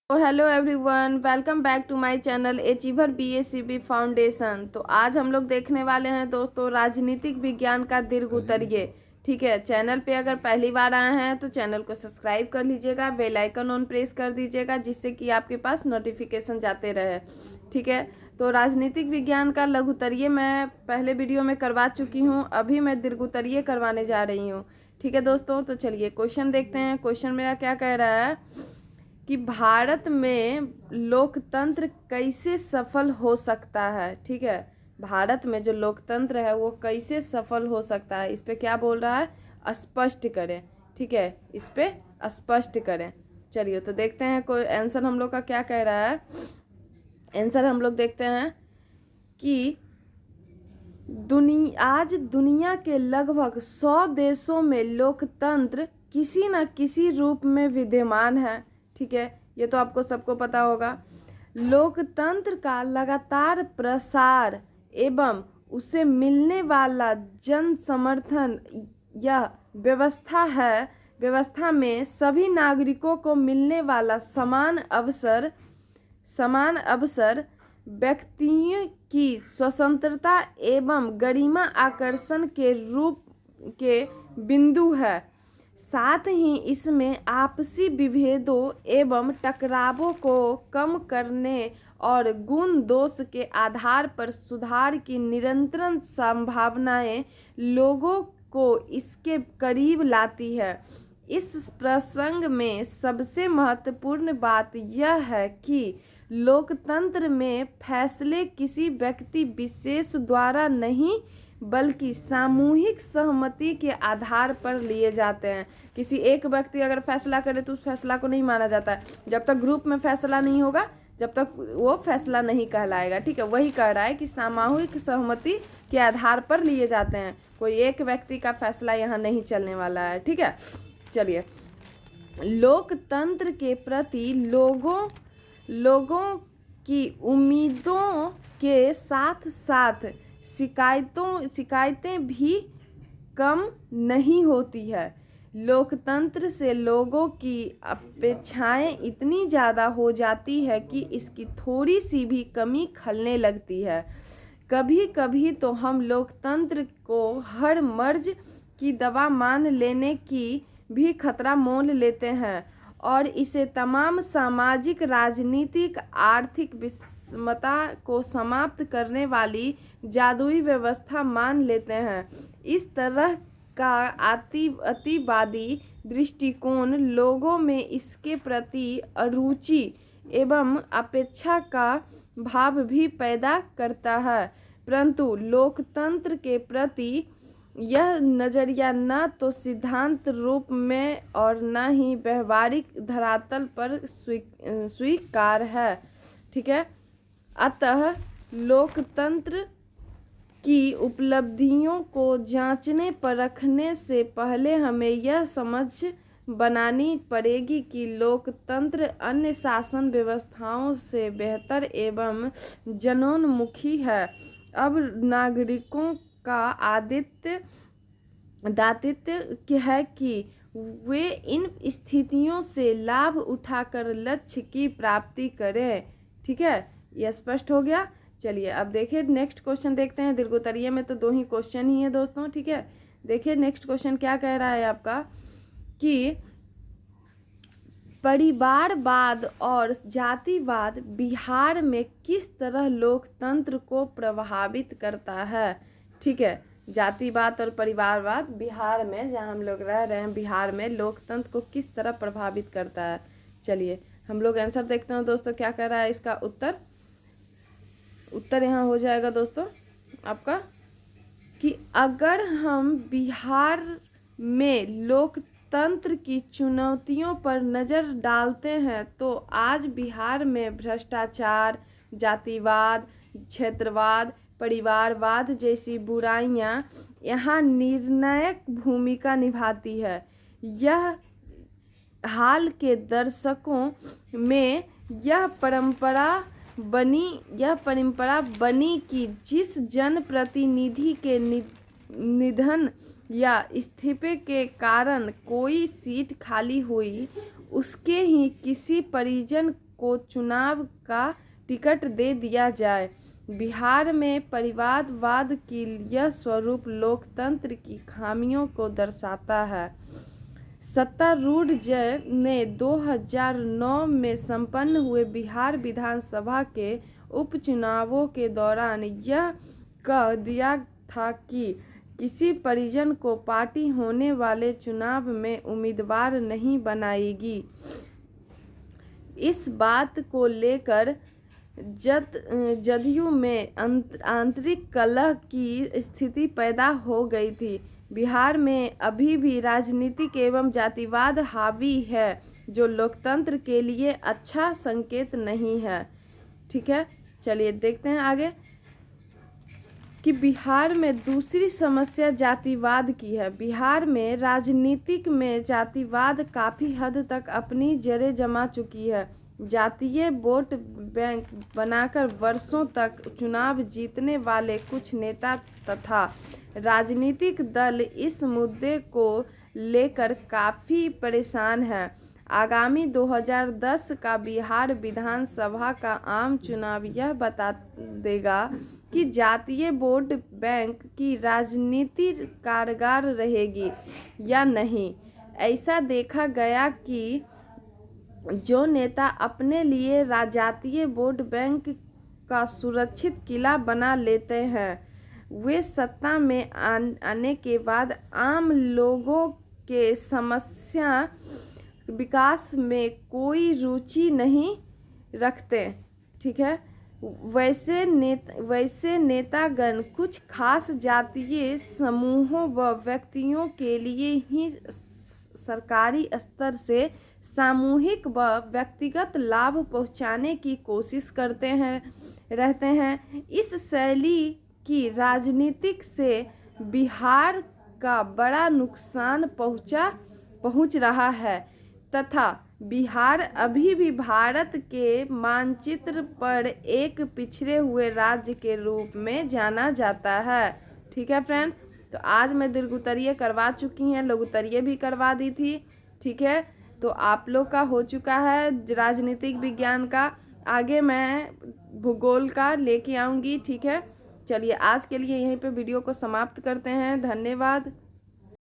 तो hello everyone, welcome back to my channel achiever BACB foundation. तो आज हम लोग देखने वाले हैं दोस्तों राजनीतिक विज्ञान का दीर्घ उत्तरीय। ठीक है, चैनल पे अगर पहली बार आए हैं तो चैनल को सब्सक्राइब कर लीजिएगा, बेल आइकन ऑन प्रेस कर दीजिएगा जिससे कि आपके पास नोटिफिकेशन जाते रहे। ठीक है, तो राजनीतिक विज्ञान का लघु उत्तरीय मैं पहले वीडियो में करवा चुकी हूँ, अभी मैं दीर्घ उत्तरीय करवाने जा रही हूँ। ठीक है दोस्तों, तो चलिए क्वेश्चन देखते हैं। क्वेश्चन मेरा क्या कह रहा है कि भारत में लोकतंत्र कैसे सफल हो सकता है। ठीक है, भारत में जो लोकतंत्र है वो कैसे सफल हो सकता है, इस पे क्या बोल रहा है, स्पष्ट करें। ठीक है, इस पे स्पष्ट करें। चलिए तो देखते हैं कोई आंसर हम लोग का क्या कह रहा है। आंसर हम लोग देखते हैं कि आज दुनिया के लगभग 100 देशों में लोकतंत्र किसी न किसी रूप में विद्यमान है। ठीक है, ये तो आपको सबको पता होगा। लोकतंत्र का लगातार प्रसार एवं उसे मिलने वाला जन समर्थन यह व्यवस्था में सभी नागरिकों को मिलने वाला समान अवसर व्यक्तियों की स्वतंत्रता एवं गरिमा आकर्षण के रूप के बिंदु है। साथ ही इसमें आपसी विभेदों एवं टकरावों को कम करने और गुण दोष के आधार पर सुधार की निरंतर संभावनाएं लोगों को इसके करीब लाती है। इस प्रसंग में सबसे महत्वपूर्ण बात यह है कि लोकतंत्र में फैसले किसी व्यक्ति विशेष द्वारा नहीं बल्कि सामूहिक सहमति के आधार पर लिए जाते हैं। किसी एक व्यक्ति अगर फैसला करे तो उस फैसला को नहीं माना जाता है। जब तक ग्रुप में फैसला नहीं होगा जब तक वो फैसला नहीं कहलाएगा। ठीक है, वही कह रहा है कि सामूहिक सहमति के आधार पर लिए जाते हैं, कोई एक व्यक्ति का फैसला यहाँ नहीं चलने वाला है। ठीक है, चलिए लोकतंत्र के प्रति लोगों की उम्मीदों के साथ साथ शिकायतें भी कम नहीं होती है। लोकतंत्र से लोगों की अपेक्षाएं इतनी ज़्यादा हो जाती है कि इसकी थोड़ी सी भी कमी खलने लगती है। कभी कभी तो हम लोकतंत्र को हर मर्ज की दवा मान लेने की भी खतरा मोल लेते हैं और इसे तमाम सामाजिक, राजनीतिक, आर्थिक विषमता को समाप्त करने वाली जादुई व्यवस्था मान लेते हैं। इस तरह का अतिवादी दृष्टिकोण लोगों में इसके प्रति अरुचि एवं अपेक्षा का भाव भी पैदा करता है, परंतु लोकतंत्र के प्रति यह नजरिया न तो सिद्धांत रूप में और न ही व्यवहारिक धरातल पर स्वीकार है। ठीक है, अतः लोकतंत्र की उपलब्धियों को जांचने परखने से पहले हमें यह समझ बनानी पड़ेगी कि लोकतंत्र अन्य शासन व्यवस्थाओं से बेहतर एवं जनोन्मुखी है। अब नागरिकों का दायित्व है कि वे इन स्थितियों से लाभ उठाकर लक्ष्य की प्राप्ति करें। ठीक है, यह स्पष्ट हो गया। चलिए अब देखिए नेक्स्ट क्वेश्चन देखते हैं। दीर्घ उत्तरीय में तो 2 ही क्वेश्चन ही है दोस्तों। ठीक है, देखिए नेक्स्ट क्वेश्चन क्या कह रहा है आपका कि परिवारवाद और जातिवाद बिहार में किस तरह लोकतंत्र को प्रभावित करता है। ठीक है, जातिवाद और परिवारवाद बिहार में, जहाँ हम लोग रह रहे हैं बिहार में, लोकतंत्र को किस तरह प्रभावित करता है। चलिए हम लोग आंसर देखते हैं दोस्तों क्या कह रहा है। इसका उत्तर यहाँ हो जाएगा दोस्तों आपका कि अगर हम बिहार में लोकतंत्र की चुनौतियों पर नज़र डालते हैं तो आज बिहार में भ्रष्टाचार, जातिवाद, क्षेत्रवाद, परिवारवाद जैसी बुराइयां यहाँ निर्णायक भूमिका निभाती है। यह हाल के दशकों में यह परंपरा बनी कि जिस जनप्रतिनिधि के निधन या इस्तीफे के कारण कोई सीट खाली हुई उसके ही किसी परिजन को चुनाव का टिकट दे दिया जाए। बिहार में परिवारवाद की यह स्वरूप लोकतंत्र की खामियों को दर्शाता है। सत्तारूढ़ जय ने 2009 में संपन्न हुए बिहार विधानसभा के उपचुनावों के दौरान यह कह दिया था कि किसी परिजन को पार्टी होने वाले चुनाव में उम्मीदवार नहीं बनाएगी। इस बात को लेकर जदयू में आंतरिक कलह की स्थिति पैदा हो गई थी। बिहार में अभी भी राजनीतिक एवं जातिवाद हावी है, जो लोकतंत्र के लिए अच्छा संकेत नहीं है। ठीक है, चलिए देखते हैं आगे कि बिहार में दूसरी समस्या जातिवाद की है। बिहार में राजनीतिक में जातिवाद काफ़ी हद तक अपनी जड़ें जमा चुकी है। जातीय वोट बैंक बनाकर वर्षों तक चुनाव जीतने वाले कुछ नेता तथा राजनीतिक दल इस मुद्दे को लेकर काफ़ी परेशान हैं। आगामी 2010 का बिहार विधानसभा का आम चुनाव यह बता देगा कि जातीय वोट बैंक की राजनीति कारगर रहेगी या नहीं। ऐसा देखा गया कि जो नेता अपने लिए जातीय वोट बैंक का सुरक्षित किला बना लेते हैं, वे सत्ता में आने के बाद आम लोगों के समस्या विकास में कोई रुचि नहीं रखते। ठीक है, वैसे नेतागण कुछ खास जातीय समूहों व व्यक्तियों के लिए ही सरकारी स्तर से सामूहिक व व्यक्तिगत लाभ पहुंचाने की कोशिश रहते हैं। इस शैली की राजनीति से बिहार का बड़ा नुकसान पहुंच रहा है तथा बिहार अभी भी भारत के मानचित्र पर एक पिछड़े हुए राज्य के रूप में जाना जाता है। ठीक है फ्रेंड, तो आज मैं दीर्घ उत्तरीय करवा चुकी हैं, लघु उत्तरीय भी करवा दी थी। ठीक है, तो आप लोग का हो चुका है राजनीतिक विज्ञान का। आगे मैं भूगोल का लेके आऊँगी। ठीक है, चलिए आज के लिए यहीं पे वीडियो को समाप्त करते हैं। धन्यवाद।